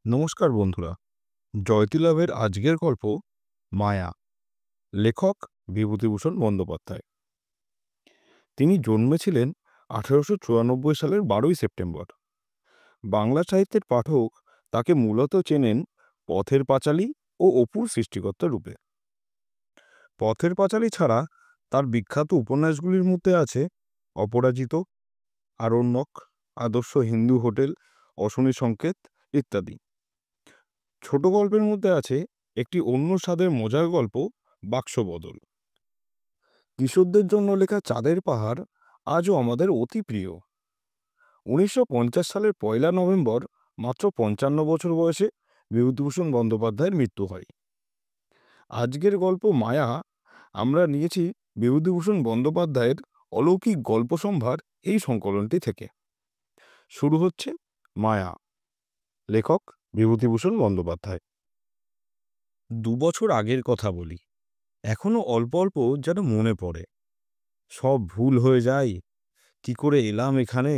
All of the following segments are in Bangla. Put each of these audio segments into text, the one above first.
নমস্কার বন্ধুরা। জয়তিলাভের আজকের গল্প মায়া। লেখক বিভূতিভূষণ বন্দ্যোপাধ্যায়। তিনি জন্মেছিলেন 1894 সালের 12ই সেপ্টেম্বর। বাংলা সাহিত্যের পাঠক তাকে মূলত চেনেন পথের পাঁচালী ও অপুর সৃষ্টিকর্তা রূপে। পথের পাঁচালী ছাড়া তার বিখ্যাত উপন্যাসগুলির মধ্যে আছে অপরাজিত, আরণ্যক, আদর্শ হিন্দু হোটেল, অশনি সংকেত ইত্যাদি। ছোট গল্পের মধ্যে আছে একটি অন্য স্বাদের মজার গল্প বাক্সবদল। কিশোরদের জন্য লেখা চাঁদের পাহাড় আজও আমাদের অতি প্রিয়। 1950 সালের 1 নভেম্বর মাত্র 55 বছর বয়সে বিভূতিভূষণ বন্দ্যোপাধ্যায়ের মৃত্যু হয়। আজকের গল্প মায়া আমরা নিয়েছি বিভূতিভূষণ বন্দ্যোপাধ্যায়ের অলৌকিক গল্প সম্ভার এই সংকলনটি থেকে। শুরু হচ্ছে মায়া। লেখক বিভূতিভূষণ বন্দ্যোপাধ্যায়। 2 বছর আগের কথা বলি। এখনো অল্প অল্প যেন মনে পড়ে। সব ভুল হয়ে যায়। কি করে এলাম এখানে?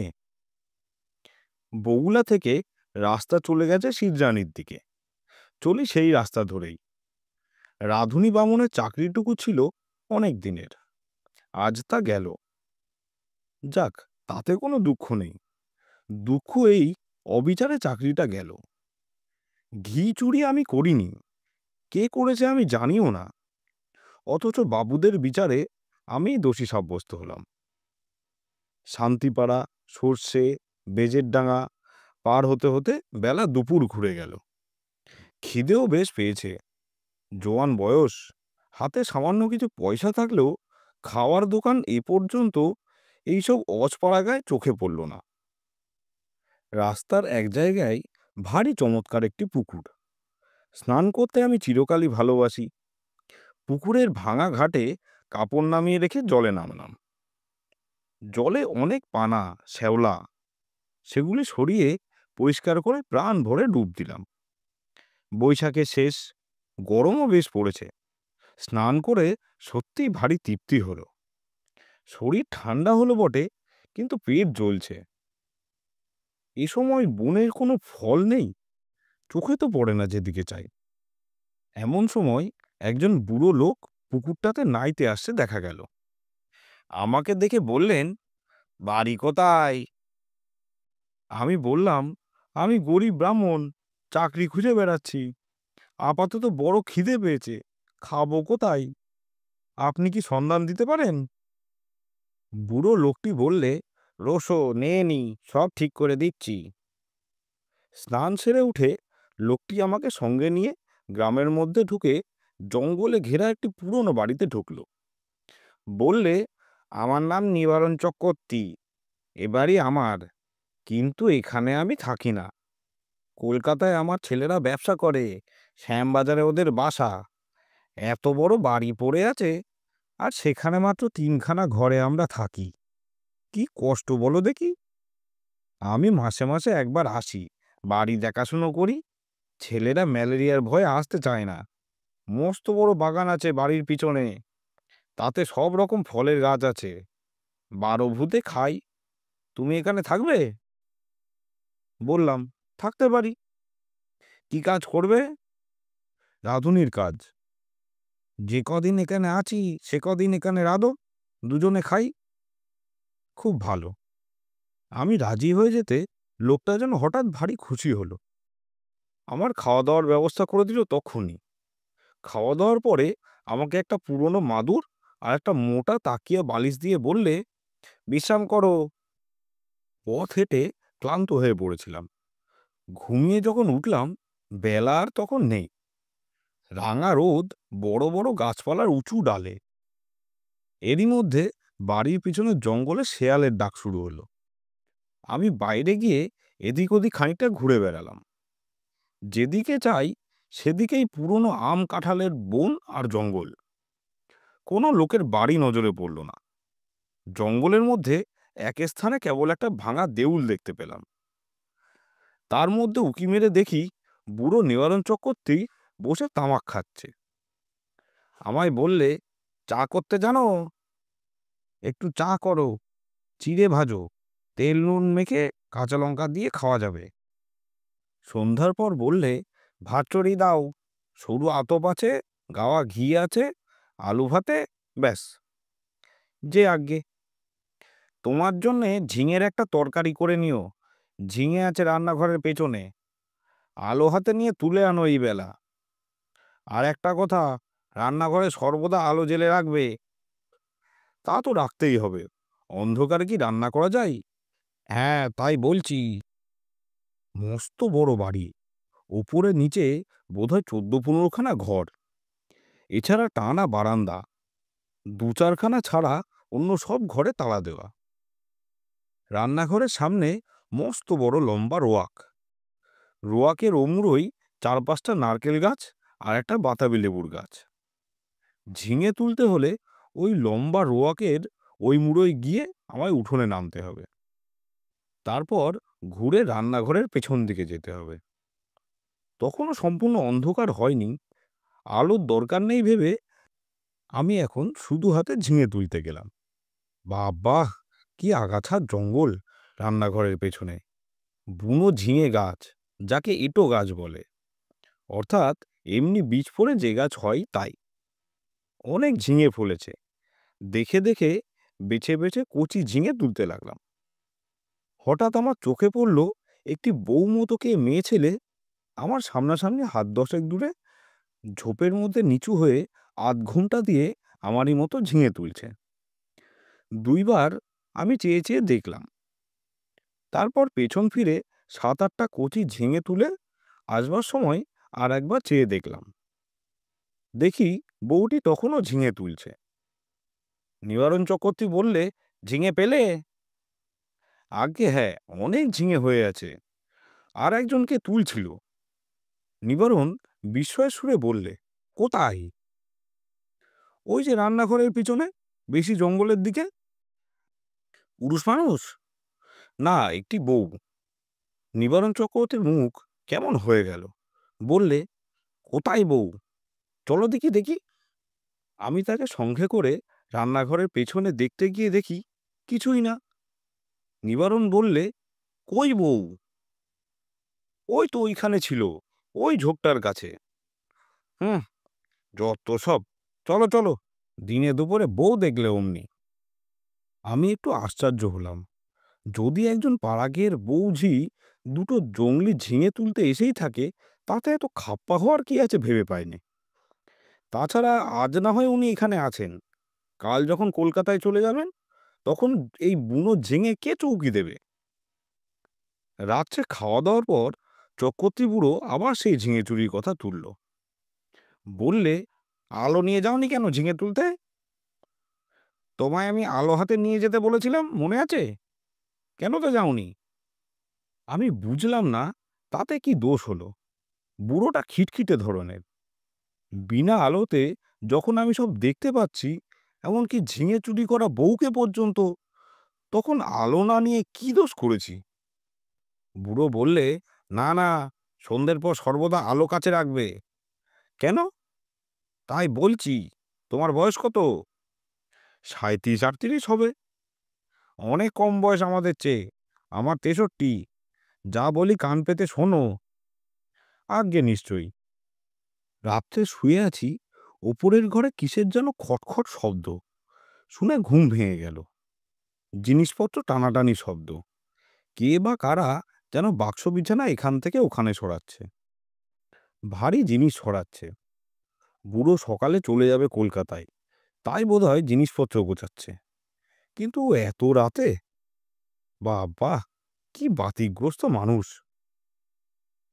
বগুলা থেকে রাস্তা চলে গেছে শিরজানির দিকে। চলি সেই রাস্তা ধরেই। রাধুনী বামুনের চাকরিটুকু ছিল অনেক দিনের, আজ তা গেল। যাক, তাতে কোনো দুঃখ নেই। দুঃখ এই অবিচারে চাকরিটা গেল। ঘি চুরি আমি করিনি, কে করেছে আমি জানিও না, অথচ বাবুদের বিচারে আমিই দোষী সাব্যস্ত হলাম। শান্তিপাড়া, সর্ষে, বেজের ডাঙা পার হতে হতে বেলা দুপুর ঘুরে গেল। খিদেও বেশ পেয়েছে। জোয়ান বয়স, হাতে সামান্য কিছু পয়সা থাকলেও খাওয়ার দোকান এ পর্যন্ত এইসব অজপাড়াগায় চোখে পড়ল না। রাস্তার এক জায়গায় ভারী চমৎকার একটি পুকুর। স্নান করতে আমি চিরকালই ভালোবাসি। পুকুরের ভাঙা ঘাটে কাপড় নামিয়ে রেখে জলে নামলাম। জলে অনেক পানা, শ্যাওলা। সেগুলি সরিয়ে পরিষ্কার করে প্রাণ ভরে ডুব দিলাম। বৈশাখের শেষ, গরমও বেশ পড়েছে। স্নান করে সত্যিই ভারী তৃপ্তি হলো। শরীর ঠান্ডা হলো বটে, কিন্তু পেট জ্বলছে। এ সময় বনের কোনো ফল নেই, চোখে তো পড়ে না যেদিকে চাই। এমন সময় একজন বুড়ো লোক পুকুরটাতে নাইতে আসছে দেখা গেল। আমাকে দেখে বললেন, বাড়ি কোথায়? আমি বললাম, আমি গরিব ব্রাহ্মণ, চাকরি খুঁজে বেড়াচ্ছি। আপাতত বড় খিদে পেয়েছে, খাবো কোথায়? আপনি কি সন্ধান দিতে পারেন? বুড়ো লোকটি বললে, রোসো নে নি, সব ঠিক করে দিচ্ছি। স্নান সেরে উঠে লোকটি আমাকে সঙ্গে নিয়ে গ্রামের মধ্যে ঢুকে জঙ্গলে ঘেরা একটি পুরনো বাড়িতে ঢুকলো। বললে, আমার নাম নিবারণ চক্রবর্তী, এ বাড়ি আমার, কিন্তু এখানে আমি থাকি না। কলকাতায় আমার ছেলেরা ব্যবসা করে, শ্যামবাজারে ওদের বাসা। এত বড় বাড়ি পড়ে আছে, আর সেখানে মাত্র 3খানা ঘরে আমরা থাকি। কি কষ্ট বলো দেখি। আমি মাসে মাসে একবার আসি, বাড়ি দেখাশুনো করি। ছেলেরা ম্যালেরিয়ার ভয়ে আসতে চায় না। মস্ত বড় বাগান আছে বাড়ির পিছনে, তাতে সব রকম ফলের গাছ আছে। 12 ভূতে খাই। তুমি এখানে থাকবে? বললাম, থাকতে পারি। কি কাজ করবে? রাঁধুনির কাজ। যে কদিন এখানে আছি সে কদিন এখানে রাঁধো, দুজনে খাই। খুব ভালো। আমি রাজি হয়ে যেতে লোকটা যেন হঠাৎ ভারী খুশি হলো। আমার খাওয়া দাওয়ার ব্যবস্থা করে দিল তখনই। খাওয়া দাওয়ার পরে আমাকে একটা পুরনো মাদুর আর একটা মোটা তাকিয়া বালিশ দিয়ে বললে, বিশ্রাম করো। পথ হেঁটে ক্লান্ত হয়ে পড়েছিলাম। ঘুমিয়ে যখন উঠলাম, বেলা আর তখন নেই। রাঙা রোদ বড় বড় গাছপালার উঁচু ডালে। এরই মধ্যে বাড়ির পিছনে জঙ্গলে শেয়ালের ডাক শুরু হলো। আমি বাইরে গিয়ে এদিক ওদিক খানিকটা ঘুরে বেড়ালাম। যেদিকে চাই সেদিকেই পুরনো আম কাঁঠালের বন আর জঙ্গল। কোনো লোকের বাড়ি নজরে পড়ল না। জঙ্গলের মধ্যে এক স্থানে কেবল একটা ভাঙা দেউল দেখতে পেলাম। তার মধ্যে উঁকি মেরে দেখি বুড়ো নিবারণ চক্রবর্তী বসে তামাক খাচ্ছে। আমায় বললে, চা করতে জানো? একটু চা করো, চিড়ে ভাজো, তেল নুন মেখে কাঁচা লঙ্কা দিয়ে খাওয়া যাবে। সন্ধ্যার পর বললে, ভাত চড়ি দাও, সরু আতপ আছে, গাওয়া ঘি আছে, আলু ভাতে, ব্যাস। যে আজ্ঞে। তোমার জন্যে ঝিঙের একটা তরকারি করে নিও, ঝিঙে আছে রান্নাঘরের পেছনে, আলো হাতে নিয়ে তুলে আনো এই বেলা। আর একটা কথা, রান্নাঘরে সর্বদা আলো জ্বেলে রাখবে। তা তো রাখতেই হবে, অন্ধকারে কি রান্না করা যায়? হ্যাঁ, তাই বলছি। মস্ত বড় বাড়ি, ওপরে নিচে বোধহয় 14-15খানা ঘর, এছাড়া টানা বারান্দা, 2-4খানা ছাড়া অন্য সব ঘরে তালা দেওয়া। রান্নাঘরের সামনে মস্ত বড় লম্বা রোয়াক, রোয়াকের ওমুড়োই 4-5টা নারকেল গাছ আর একটা বাতাবি লেবুর গাছ। ঝিঙে তুলতে হলে ওই লম্বা রোয়াকের ওই মুড়োয় গিয়ে আমায় উঠোনে নামতে হবে, তারপর ঘুরে রান্নাঘরের পেছন দিকে যেতে হবে। তখনও সম্পূর্ণ অন্ধকার হয়নি, আলোর দরকার নেই ভেবে আমি এখন শুধু হাতে ঝিঙে তুলতে গেলাম। বাবা, কি আগাছার জঙ্গল রান্নাঘরের পেছনে! বুনো ঝিঙে গাছ, যাকে এঁটো গাছ বলে, অর্থাৎ এমনি বীজ পড়ে যে গাছ হয় তাই। অনেক ঝিঙে ফলেছে, দেখে দেখে বেছে বেছে কচি ঝিঙে তুলতে লাগলাম। হঠাৎ আমার চোখে পড়ল একটি বউমতোকে মেয়ে ছেলে আমার সামনাসামনি হাত 10 দূরে ঝোপের মধ্যে নিচু হয়ে আধ ঘুমটা দিয়ে আমারই মতো ঝিঙে তুলছে। 2বার আমি চেয়ে চেয়ে দেখলাম, তারপর পেছন ফিরে 7-8টা কচি ঝিঙে তুলে আসবার সময় আর একবার চেয়ে দেখলাম। দেখি বউটি তখনও ঝিঙে তুলছে। নিবারণ চক্রবর্তী বললে, ঝিঙে পেলে? আজ্ঞে হ্যাঁ, অনেক ঝিঙে হয়ে আছে। আর একজনকে তুলছিল। নিবারণ বিস্ময়ের সুরে বললে, কোথায়? ওই যে রান্নাঘরের পিছনে, বেশি জঙ্গলের দিকে। পুরুষ মানুষ? না, একটি বউ। নিবারণ চক্রবর্তীর মুখ কেমন হয়ে গেল। বললে, কোথায় বউ? চলো দেখি দেখি। আমি তাকে সঙ্গে করে রান্নাঘরের পেছনে দেখতে গিয়ে দেখি কিছুই না। নিবারণ বললে, কই বউ? ওই তো ওইখানে ছিল, ওই ঝোপটার কাছে। হুম, যত সব। চলো চলো, দিনে দুপুরে বউ দেখলে অমনি। আমি একটু আশ্চর্য হলাম, যদি একজন পাড়াগের বউঝি দুটো জংলি ঝিঙে তুলতে এসেই থাকে, তাতে এত খাপ্পা হওয়ার কি আছে ভেবে পাইনি। তাছাড়া আজ না হয় উনি এখানে আছেন, কাল যখন কলকাতায় চলে যাবেন তখন এই বুনো ঝিঙে কে চৌকি দেবে? রাত্রে খাওয়া দাওয়ার পর চক্রবর্তী বুড়ো আবার সেই ঝিঙে চুরির কথা তুলল। বললে, আলো নিয়ে যাওনি কেন ঝিঙে তুলতে? তোমায় আমি আলো হাতে নিয়ে যেতে বলেছিলাম, মনে আছে? কেন তো যাওনি? আমি বুঝলাম না তাতে কি দোষ হলো। বুড়োটা খিটখিটে ধরনের। বিনা আলোতে যখন আমি সব দেখতে পাচ্ছি, এমনকি ঝিঙে চুরি করা বউকে পর্যন্ত, তখন আলো না নিয়ে কি দোষ করেছি? বুড়ো বললে, না না, সন্ধ্যের পর সর্বদা আলো কাছে রাখবে। কেন? তাই বলছি। তোমার বয়স কত? 37-38 হবে। অনেক কম বয়স আমাদের চেয়ে। আমার 63। যা বলি কান পেতে শোনো। আজ্ঞে নিশ্চয়ই। রাত্রে শুয়ে আছি, ওপরের ঘরে কিসের যেন খটখট শব্দ শুনে ঘুম ভেঙে গেল। জিনিসপত্র টানাটানি শব্দ, কে বা কারা যেন বাক্স বিছানা এখান থেকে ওখানে সরাচ্ছে, ভারী জিনিস সরাচ্ছে। বুড়ো সকালে চলে যাবে কলকাতায়, তাই বোধহয় জিনিসপত্র গোছাচ্ছে। কিন্তু এত রাতে! বাবা, কি বাতিগ্রস্ত মানুষ!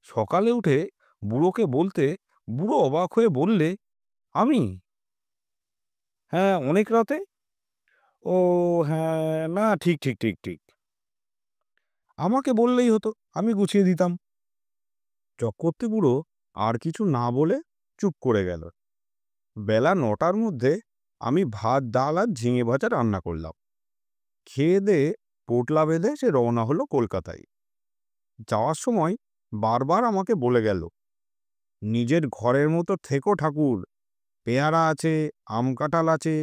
সকালে উঠে বুড়োকে বলতে বুড়ো অবাক হয়ে বললে, আমি? হ্যাঁ, অনেক রাতে। ও হ্যাঁ, না, ঠিক ঠিক ঠিক ঠিক। আমাকে বললেই হতো, আমি গুছিয়ে দিতাম। চক্রবর্তী বুড়ো আর কিছু না বলে চুপ করে গেল। বেলা 9টার মধ্যে আমি ভাত, ডাল আর ঝিঙে ভাজা রান্না করলাম। খেয়ে দেয়ে পোটলা বেঁধে সে রওনা হলো কলকাতায়। যাওয়ার সময় বারবার আমাকে বলে গেল, নিজের ঘরের মতো থেকো ঠাকুর, পেয়ারা আছে, আম কাঁঠাল আছে,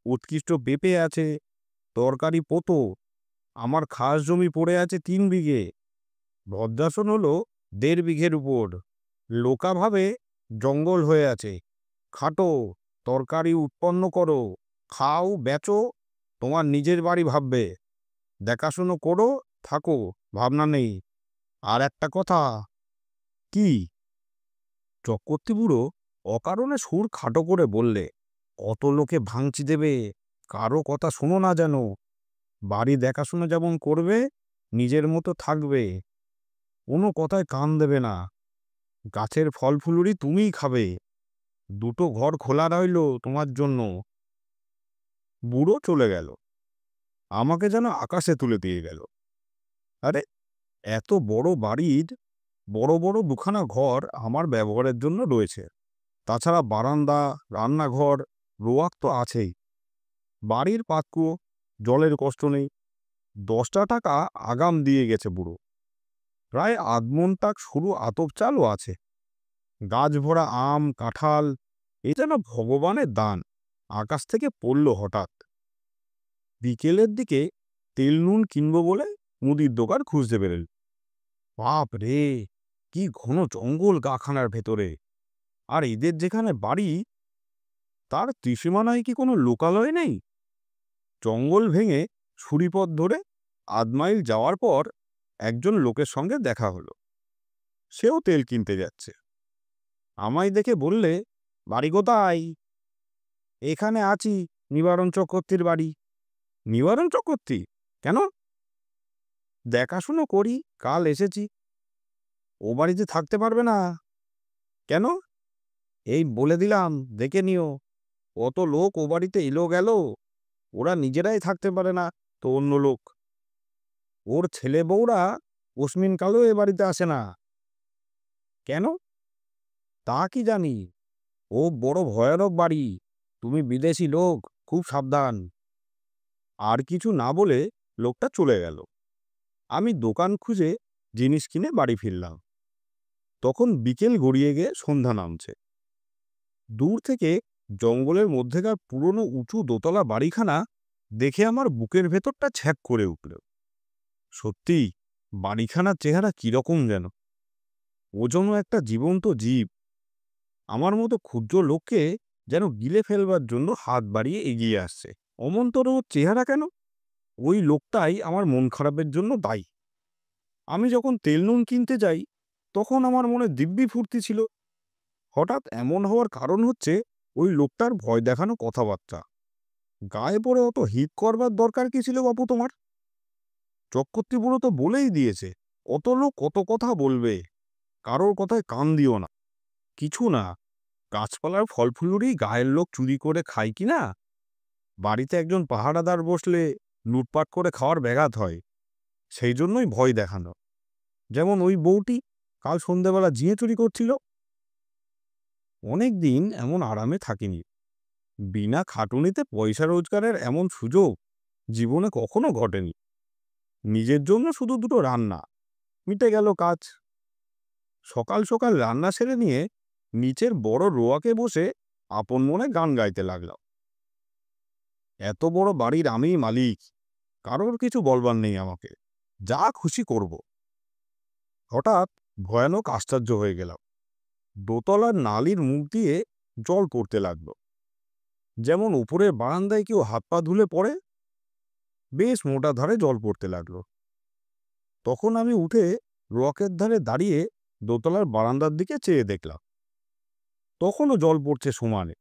উৎকৃষ্ট পেঁপে আছে, তরকারি পোতো, আমার খাস জমি পড়ে আছে 3 বিঘে। ভদ্রাসন হলো দেড় বিঘের উপর। লোকা ভাবে জঙ্গল হয়ে আছে। খাটো, তরকারি উৎপন্ন করো, খাও, বেচো, তোমার নিজের বাড়ি ভাববে। দেখাশুনো করো, থাকো, ভাবনা নেই। আর একটা কথা। কি? চক্রবর্তী বুড়ো অকারণে সুর খাটো করে বললে, কত লোকে ভাঙচি দেবে, কারো কথা শোনো না যেন। বাড়ি দেখাশোনা যেমন করবে, নিজের মতো থাকবে, কোনো কথায় কান দেবে না। গাছের ফল ফুলুরি তুমিই খাবে, দুটো ঘর খোলা রইল তোমার জন্য। বুড়ো চলে গেল, আমাকে যেন আকাশে তুলে দিয়ে গেল। আরে, এত বড় বাড়ির বড় বড় দুখানা ঘর আমার ব্যবহারের জন্য রয়েছে, তাছাড়া বারান্দা, রান্নাঘর, রোয়াক তো আছেই। বাড়ির পাতকুয়ো, জলের কষ্ট নেই। 10টা টাকা আগাম দিয়ে গেছে বুড়ো। প্রায় আধমন তাক সরু আতপ চালও আছে। গাছ ভরা আম, কাঁঠাল, এ যেন ভগবানের দান, আকাশ থেকে পড়ল হঠাৎ। বিকেলের দিকে তেল নুন কিনবো বলে মুদির দোকান খুঁজতে বেরোল। বাপ রে, কি ঘন জঙ্গল গাখানার ভেতরে! আর এদের যেখানে বাড়ি, তার ত্রিসীমানায় কি কোনো লোকালয় নেই? জঙ্গল ভেঙে ছুরিপথ ধরে 1/2 মাইল যাওয়ার পর একজন লোকের সঙ্গে দেখা হলো। সেও তেল কিনতে যাচ্ছে। আমায় দেখে বললে, বাড়ি কোথায়? এখানে আছি, নিবারণ চক্রবর্তীর বাড়ি। নিবারণ চক্রবর্তী? কেন? দেখাশুনো করি, কাল এসেছি। ও বাড়িতে থাকতে পারবে না? কেন? এই বলে দিলাম, দেখে নিও। অত লোক ও বাড়িতে এলো গেল, ওরা নিজেরাই থাকতে পারে না, তো অন্য লোক। ওর ছেলে বউরা অস্মিনকালেও এ বাড়িতে আসে না। কেন? তা কি জানি। ও বড় ভয়ানক বাড়ি, তুমি বিদেশি লোক, খুব সাবধান। আর কিছু না বলে লোকটা চলে গেল। আমি দোকান খুঁজে জিনিস কিনে বাড়ি ফিরলাম। তখন বিকেল গড়িয়ে গিয়ে সন্ধ্যা নামছে। দূর থেকে জঙ্গলের মধ্যেকার পুরনো উঁচু দোতলা বাড়িখানা দেখে আমার বুকের ভেতরটা ছ্যাঁক করে উঠল। সত্যি, বাড়িখানার চেহারা কিরকম যেন। ও যেন একটা জীবন্ত জীব, আমার মতো ক্ষুদ্র লোককে যেন গিলে ফেলবার জন্য হাত বাড়িয়ে এগিয়ে আসছে। অমন্তর ওর চেহারা কেন? ওই লোকটাই আমার মন খারাপের জন্য দায়ী। আমি যখন তেল নুন কিনতে যাই, তখন আমার মনে দিব্যি ফুর্তি ছিল। হঠাৎ এমন হওয়ার কারণ হচ্ছে ওই লোকটার ভয় দেখানো কথাবার্তা। গায়ে পড়ে অত হিত করবার দরকার কি ছিল বাপু তোমার? চক্রবর্তী বুড়ো তো বলেই দিয়েছে, কত লোক কত কথা বলবে, কারোর কথায় কান দিও না। কিছু না, গাছপালার ফল ফুলুরি গায়ের লোক চুরি করে খায় কি না? বাড়িতে একজন পাহারাদার বসলে লুটপাট করে খাওয়ার ব্যাঘাত হয়, সেই জন্যই ভয় দেখানো। যেমন ওই বউটি কাল সন্ধ্যেবেলা জিয়ে চুরি করছিল। অনেক দিন এমন আরামে থাকিনি। বিনা খাটুনিতে পয়সা রোজগারের এমন সুযোগ জীবনে কখনো ঘটেনি। নিজের জন্য শুধু দুটো রান্না, মিটে গেল কাজ। সকাল সকাল রান্না সেরে নিয়ে নিচের বড় রোয়াকে বসে আপন মনে গান গাইতে লাগলাম। এত বড় বাড়ির আমিই মালিক, কারোর কিছু বলবার নেই আমাকে, যা খুশি করব। হঠাৎ ভয়ানক আশ্চর্য হয়ে গেলাম। দোতলার নালির মুখ দিয়ে জল পড়তে লাগলো, যেমন উপরের বারান্দায় কেউ হাত পা ধুলে পড়ে। বেশ মোটা ধারে জল পড়তে লাগলো। তখন আমি উঠে রকের ধারে দাঁড়িয়ে দোতলার বারান্দার দিকে চেয়ে দেখলাম। তখনও জল পড়ছে সমানে,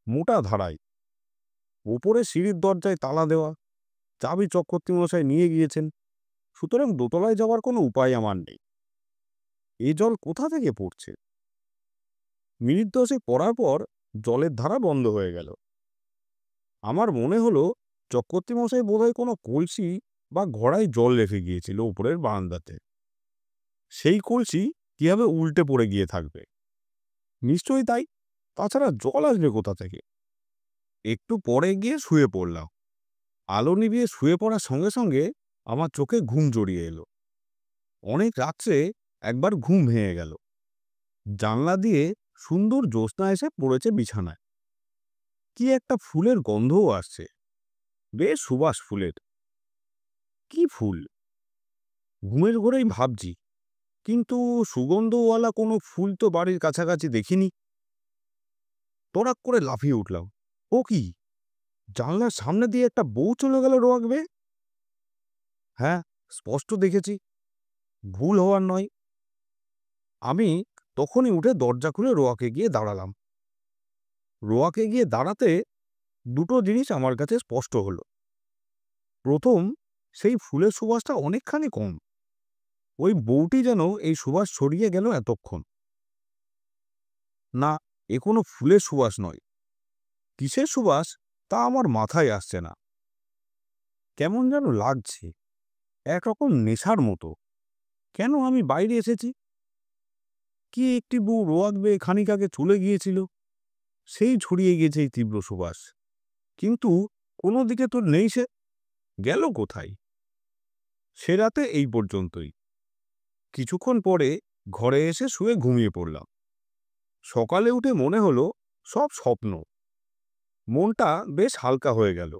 মোটা ধারায়। উপরে সিঁড়ির দরজায় তালা দেওয়া, চাবি চক্রবর্তী মশাই নিয়ে গিয়েছেন, সুতরাং দোতলায় যাওয়ার কোনো উপায় আমার নেই। এ জল কোথা থেকে পড়ছে? মিনিট 10 পড়ার পর জলের ধারা বন্ধ হয়ে গেল। আমার মনে হলো চক্রবর্তী মশাই বোধহয় কোনো কলসি বা ঘড়ায় জল রেখে গিয়েছিল উপরের বারান্দাতে। সেই কলসি কিভাবে উল্টে পড়ে গিয়ে থাকবে? নিশ্চয়ই তাই, তাছাড়া জল আসবে কোথা থেকে? একটু পরে গিয়ে শুয়ে পড়লাম। আলো নিভিয়ে শুয়ে পড়ার সঙ্গে সঙ্গে আমার চোখে ঘুম জড়িয়ে এলো। অনেক রাত্রে একবার ঘুম ভেঙে গেল। জানলা দিয়ে সুন্দর জ্যোৎস্না এসে পড়েছে বিছানায়। কি একটা ফুলের গন্ধও আসছে, বেশ সুবাস ফুলের। কি ফুল? ঘুমের ঘোরেই ভাবছি, কিন্তু সুগন্ধওয়ালা কোনো ফুল তো বাড়ির কাছাকাছি দেখিনি। তড়াক করে লাফিয়ে উঠলাম। ও কি! জানলার সামনে দিয়ে একটা বউ চলে গেল রোয়াক বেয়ে। হ্যাঁ, স্পষ্ট দেখেছি, ভুল হওয়ার নয়। আমি তখনই উঠে দরজা খুলে রোয়াকে গিয়ে দাঁড়ালাম। রোয়াকে গিয়ে দাঁড়াতে দুটো জিনিস আমার কাছে স্পষ্ট হলো। প্রথম, সেই ফুলের সুবাসটা অনেকখানি কম। ওই বউটি যেন এই সুবাস ছড়িয়ে গেল এতক্ষণ। না, এ কোনো ফুলের সুবাস নয়। কিসের সুবাস তা আমার মাথায় আসছে না। কেমন যেন লাগছে, একরকম নেশার মতো। কেন আমি বাইরে এসেছি? কি একটি বউ রোয়াক বেয়ে খানিক আগে চলে গিয়েছিল, সেই ছড়িয়ে গিয়েছে এই তীব্র সুবাস। কিন্তু কোনো দিকে তো নেই সে। গেল কোথায়? সে রাতে এই পর্যন্তই। কিছুক্ষণ পরে ঘরে এসে শুয়ে ঘুমিয়ে পড়লাম। সকালে উঠে মনে হলো সব স্বপ্ন। মনটা বেশ হালকা হয়ে গেল।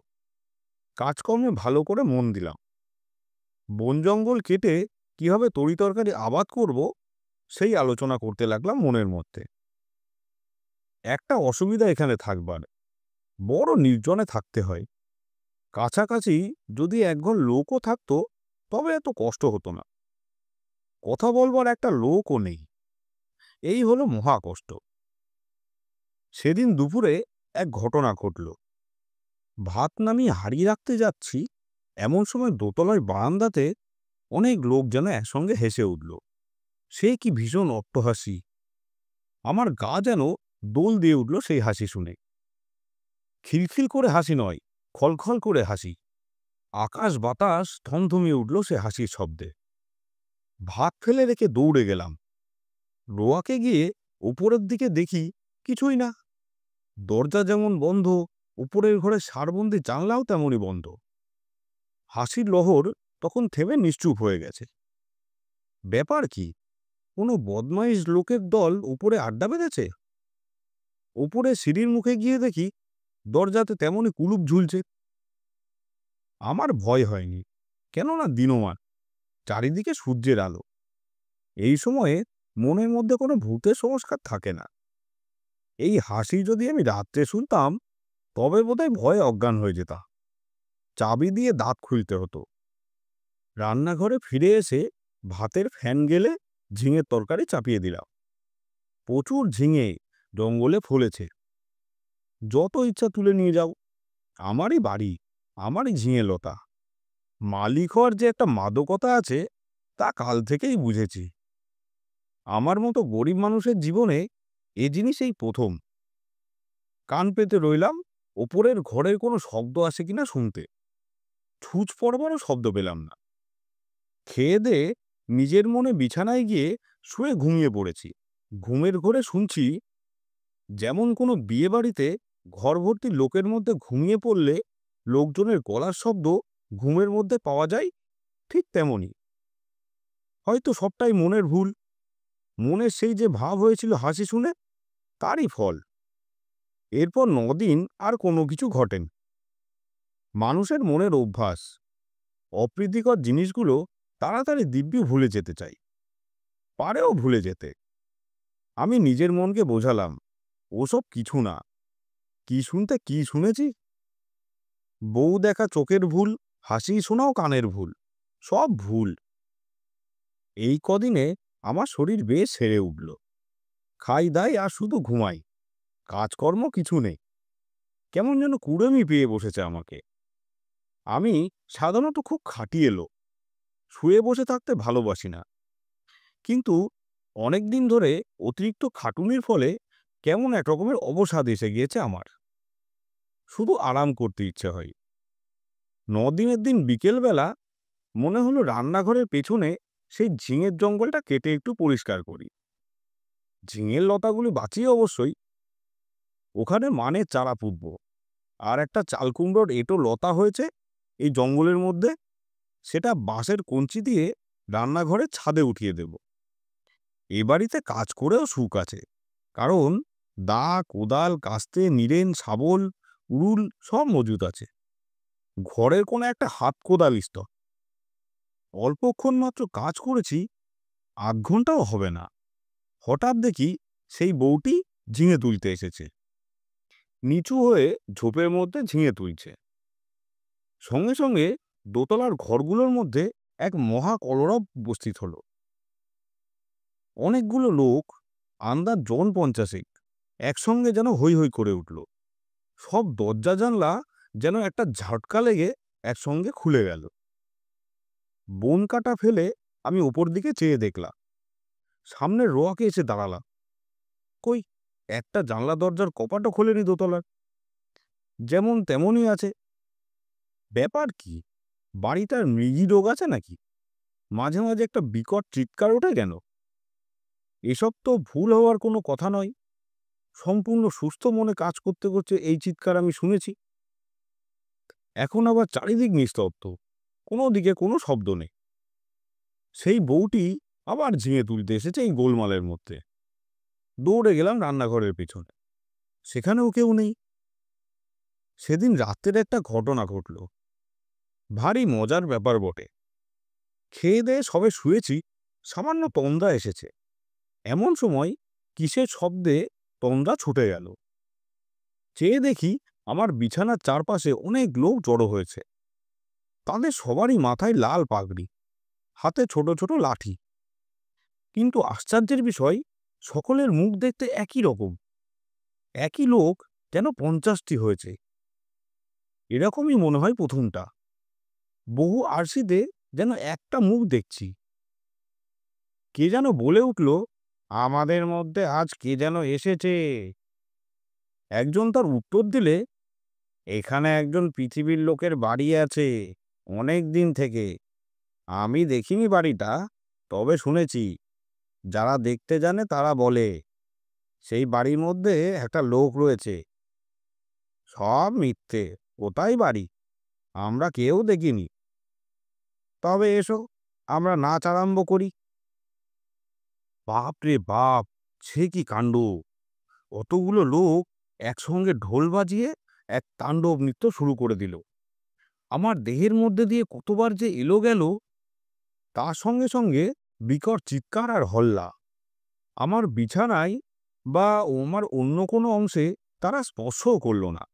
কাজকর্মে ভালো করে মন দিলাম। বন জঙ্গল কেটে কিভাবে তরিতরকারি আবাদ করব, সেই আলোচনা করতে লাগলাম মনের মধ্যে। একটা অসুবিধা এখানে থাকবার, বড় নির্জনে থাকতে হয়। কাছাকাছি যদি একঘর লোকও থাকতো তবে এত কষ্ট হতো না। কথা বলবার একটা লোকও নেই, এই হলো মহা কষ্ট। সেদিন দুপুরে এক ঘটনা ঘটল। ভাত নামিয়ে হাঁড়ি রাখতে যাচ্ছি, এমন সময় দোতলার বারান্দাতে অনেক লোক যেন একসঙ্গে হেসে উঠল। সে কি ভীষণ অট্টহাসি! আমার গা যেন দোল দিয়ে উঠল সেই হাসি শুনে। খিলখিল করে হাসি নয়, খলখল করে হাসি। আকাশ বাতাস থমথমিয়ে উঠল সে হাসির শব্দে। ভাত ফেলে রেখে দৌড়ে গেলাম। রোয়াকে গিয়ে উপরের দিকে দেখি কিছুই না। দরজা যেমন বন্ধ, উপরের ঘরে সারবন্দি জানলাও তেমনই বন্ধ। হাসির লহর তখন থেমে নিশ্চুপ হয়ে গেছে। ব্যাপার কি? কোনো বদমাইশ লোকের দল উপরে আড্ডা বেঁধেছে? উপরে সিঁড়ির মুখে গিয়ে দেখি দরজাতে তেমনই কুলুপ ঝুলছে। আমার ভয় হয়নি, কেননা দিনমান, চারিদিকে সূর্যের আলো। এই সময়ে মনের মধ্যে কোনো ভূতের সংস্কার থাকে না। এই হাসি যদি আমি রাত্রে শুনতাম তবে বোধহয় ভয়ে অজ্ঞান হয়ে যেতাম। চাবি দিয়ে দাঁত খুলতে হতো। রান্নাঘরে ফিরে এসে ভাতের ফ্যান গেলে ঝিঙের তরকারি চাপিয়ে দিলাম। প্রচুর ঝিঙে জঙ্গলে ফলেছে, যত ইচ্ছা তুলে নিয়ে যাও। আমারই বাড়ি, আমারই ঝিঙে লতা। মালিক হওয়ার যে একটা মাদকতা আছে তা কাল থেকেই বুঝেছি। আমার মতো গরিব মানুষের জীবনে এ জিনিস এই প্রথম। কান পেতে রইলাম ওপরের ঘরের কোনো শব্দ আসে কিনা শুনতে। ছুঁচ পড়বারও শব্দ পেলাম না। খেয়ে দেয়ে নিজের মনে বিছানায় গিয়ে শুয়ে ঘুমিয়ে পড়েছি। ঘুমের ঘোরে শুনছি, যেমন কোনো বিয়েবাড়িতে ঘর ভর্তি লোকের মধ্যে ঘুমিয়ে পড়লে লোকজনের গলার শব্দ ঘুমের মধ্যে পাওয়া যায়, ঠিক তেমনই। হয়তো সবটাই মনের ভুল। মনের সেই যে ভাব হয়েছিল হাসি শুনে, তারই ফল। এরপর ৯ দিন আর কোনো কিছু ঘটেনি। মানুষের মনের অভ্যাস, অপ্রীতিকর জিনিসগুলো তাড়াতাড়ি দিব্যি ভুলে যেতে চাই, পারেও ভুলে যেতে। আমি নিজের মনকে বোঝালাম, ওসব কিছু না। কি শুনতে কি শুনেছি? বউ দেখা চোখের ভুল, হাসি শোনাও কানের ভুল, সব ভুল। এই কদিনে আমার শরীর বেশ সেরে উঠল। খাই দাই আর শুধু ঘুমাই, কাজকর্ম কিছু নেই। কেমন যেন কুড়েমি পেয়ে বসেছে আমাকে। আমি সাধারণত খুব খাটিয়ে লোক, শুয়ে বসে থাকতে ভালোবাসি না। কিন্তু অনেক দিন ধরে অতিরিক্ত খাটুনির ফলে কেমন এক রকমের অবসাদ এসে গিয়েছে আমার। শুধু আরাম করতে ইচ্ছে হয়। ৯ দিনের দিন বিকেলবেলা মনে হলো রান্নাঘরের পেছনে সেই ঝিঙের জঙ্গলটা কেটে একটু পরিষ্কার করি। ঝিঙের লতাগুলি বাঁচিয়ে অবশ্যই। ওখানে মানের চারা পুঁতব। আর একটা চালকুমড়োর এঁটো লতা হয়েছে এই জঙ্গলের মধ্যে, সেটা বাঁশের কঞ্চি দিয়ে রান্নাঘরের ছাদে উঠিয়ে দেব। এ বাড়িতে কাজ করেও সুখ আছে, কারণ দা, কোদাল, কাস্তে, নিরেন, শাবল, উরুল সব মজুত আছে। ঘরের কোনো একটা হাত কোদাল স্তক। অল্পক্ষণ মাত্র কাজ করেছি, আধ ঘন্টাও হবে না, হঠাৎ দেখি সেই বউটি ঝিঙে তুলতে এসেছে। নিচু হয়ে ঝোপের মধ্যে ঝিঙে তুলছে। সঙ্গে সঙ্গে দোতলার ঘরগুলোর মধ্যে এক মহা কলরব উপস্থিত হলো। অনেকগুলো লোক, আন্দাজ জন 50 একসঙ্গে যেন হৈ হৈ করে উঠল। সব দরজা জানলা যেন একটা ঝটকা লেগে একসঙ্গে খুলে গেল। বন কাটা ফেলে আমি ওপর দিকে চেয়ে দেখলাম, সামনের রোয়াকে এসে দাঁড়ালাম। কই, একটা জানলা দরজার কপাটও খোলেনি দোতলার, যেমন তেমনই আছে। ব্যাপার কি? বাড়িটার মৃগী রোগ আছে নাকি? মাঝে মাঝে একটা বিকট চিৎকার ওঠে কেন? এসব তো ভুল হওয়ার কোনো কথা নয়। সম্পূর্ণ সুস্থ মনে কাজ করতে করতে এই চিৎকার আমি শুনেছি। এখন আবার চারিদিক নিস্তব্ধ, কোনো দিকে কোনো শব্দ নেই। সেই বউটি আবার ঝিঙে তুলতে এসেছে এই গোলমালের মধ্যে। দৌড়ে গেলাম রান্নাঘরের পেছনে, সেখানেও কেউ নেই। সেদিন রাত্রের একটা ঘটনা ঘটল, ভারী মজার ব্যাপার বটে। খেয়ে দেয়ে সবে শুয়েছি, সামান্য তন্দ্রা এসেছে। এমন সময় কিসের শব্দে তন্দ্রা ছুটে গেল। চেয়ে দেখি আমার বিছানার চারপাশে অনেক লোক জড়ো হয়েছে। তাদের সবারই মাথায় লাল পাগড়ি, হাতে ছোট ছোট লাঠি। কিন্তু আশ্চর্যের বিষয়, সকলের মুখ দেখতে একই রকম। একই লোক, যেন 50টি হয়েছে। এরকমই মনে হয় প্রথমটা। বহু আরশিতে যেন একটা মুখ দেখছি। কে যেন বলে উঠল, আমাদের মধ্যে আজ কে যেন এসেছে। একজন তার উত্তর দিলে, এখানে একজন পৃথিবীর লোকের বাড়ি আছে, অনেক দিন থেকে। আমি দেখিনি বাড়িটা, তবে শুনেছি। যারা দেখতে জানে তারা বলে সেই বাড়ির মধ্যে একটা লোক রয়েছে। সব মিথ্যে, ওটাই বাড়ি, আমরা কেউ দেখিনি। তবে এসো, আমরা নাচ আরম্ভ করি। বাপ রে বাপ, সে কি কাণ্ড! অতগুলো লোক একসঙ্গে ঢোল বাজিয়ে এক তাণ্ডব নৃত্য শুরু করে দিল। আমার দেহের মধ্যে দিয়ে কতবার যে এলো গেল, তার সঙ্গে সঙ্গে বিকট চিৎকার আর হল্লা। আমার বিছানায় বা আমার অন্য কোনো অংশে তারা স্পর্শও করল না।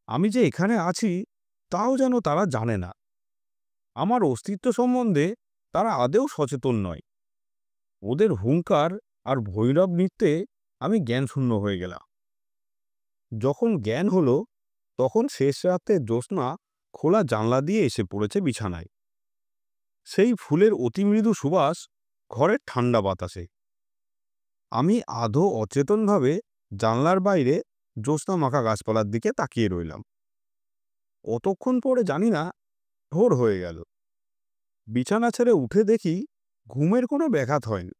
আমি যে এখানে আছি তাও যেন তারা জানে না। আমার অস্তিত্ব সম্বন্ধে তারা আদৌ সচেতন নয়। ওদের হুঙ্কার আর ভৈরব নৃত্যে আমি জ্ঞানশূন্য হয়ে গেলাম। যখন জ্ঞান হলো, তখন শেষ রাতে জ্যোৎস্না খোলা জানলা দিয়ে এসে পড়েছে বিছানায়। সেই ফুলের অতি মৃদু সুবাস ঘরের ঠান্ডা বাতাসে। আমি আধো অচেতনভাবে জানলার বাইরে জ্যোৎস্না মাখা গাছপালার দিকে তাকিয়ে রইলাম। অতক্ষণ পরে জানি না, ভোর হয়ে গেল। বিছানা ছেড়ে উঠে দেখি ঘুমের কোনো ব্যাঘাত হয়নি।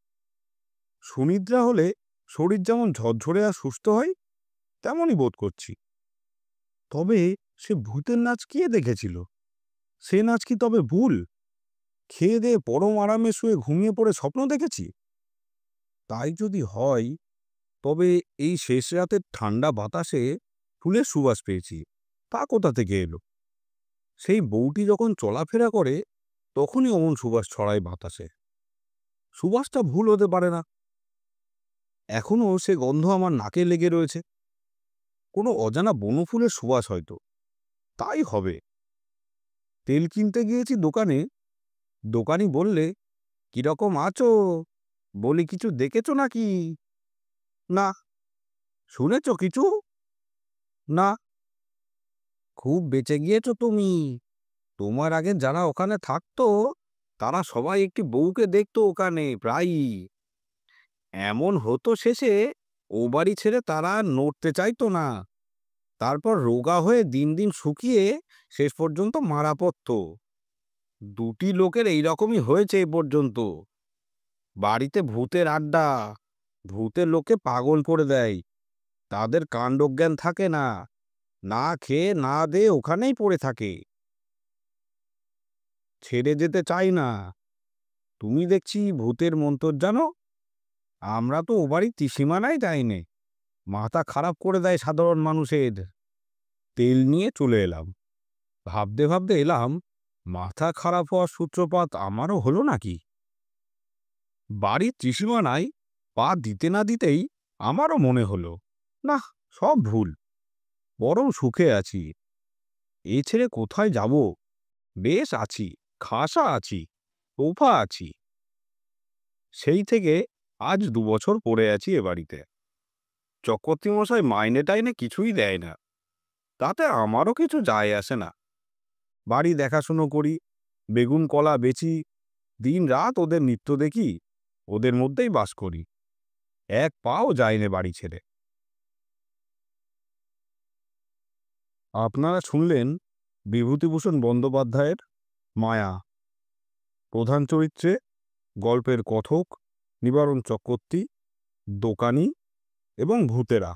সুনিদ্রা হলে শরীর যেমন ঝরঝরে আর সুস্থ হয়, তেমনই বোধ করছি। তবে সে ভূতের নাচ কে দেখেছিল? সে নাচ কি তবে ভুল? খেয়ে দেয়ে পরম আরামে শুয়ে ঘুমিয়ে পড়ে স্বপ্ন দেখেছি? তাই যদি হয়, তবে এই শেষ রাতের ঠান্ডা বাতাসে ফুলের সুবাস পেয়েছি, তা কোথা থেকে এলো? সেই বউটি যখন চলাফেরা করে, তখনই অমন সুবাস ছড়ায় বাতাসে। সুবাসটা ভুল হতে পারে না। এখনো সে গন্ধ আমার নাকে লেগে রয়েছে। কোনো অজানা বনফুলের সুবাস হয়তো। তাই হবে। তেল কিনতে গিয়েছি দোকানে। দোকানি বললে, কিরকম আছো? বলি, কিছু দেখেছো নাকি? না। শুনেছ কিছু? না। খুব বেঁচে গিয়েছো তুমি। তোমার আগে যারা ওখানে থাকতো, তারা সবাই একটি বউকে দেখতো ওখানে প্রায়ই। এমন হতো শেষে ও বাড়ি ছেড়ে তারা আর নড়তে চাইতো না। তারপর রোগা হয়ে দিন দিন শুকিয়ে শেষ পর্যন্ত মারা পড়ত। দুটি লোকের এইরকমই হয়েছে এ পর্যন্ত। বাড়িতে ভূতের আড্ডা। ভূতে লোকে পাগল করে দেয়। তাদের কাণ্ডজ্ঞান থাকে না, না খেয়ে না দেয়ে ওখানেই পড়ে থাকে। ছেড়ে যেতে চাই না। তুমি দেখছি ভূতের মন্তর জানো। আমরা তো ও বাড়ির ত্রিসীমানায় যাইনি। মাথা খারাপ করে দেয় সাধারণ মানুষের। তেল নিয়ে চলে এলাম। ভাবতে ভাবতে এলাম, মাথা খারাপ হওয়ার সূত্রপাত আমারও হলো নাকি? বাড়ির ত্রিসীমানায় পা দিতে না দিতেই আমারও মনে হলো, না, সব ভুল, বরং সুখে আছি। এ ছেড়ে কোথায় যাব? বেশ আছি, খাসা আছি, তোফা আছি। সেই থেকে আজ ২ বছর পড়ে আছি এ বাড়িতে। চক্রবর্তী মশাই মাইনে টাইনে কিছুই দেয় না, তাতে আমারও কিছু যায় আসে না। বাড়ি দেখাশুনো করি, বেগুন কলা বেচি, দিন রাত ওদের নিত্য দেখি, ওদের মধ্যেই বাস করি। এক পাও যায়নি বাড়ি ছেড়ে। আপনারা শুনলেন বিভূতিভূষণ বন্দ্যোপাধ্যায়ের মায়া। প্রধান চরিত্রে গল্পের কথক নিবারণ চক্রবর্তী, দোকানি এবং ভূতেরা।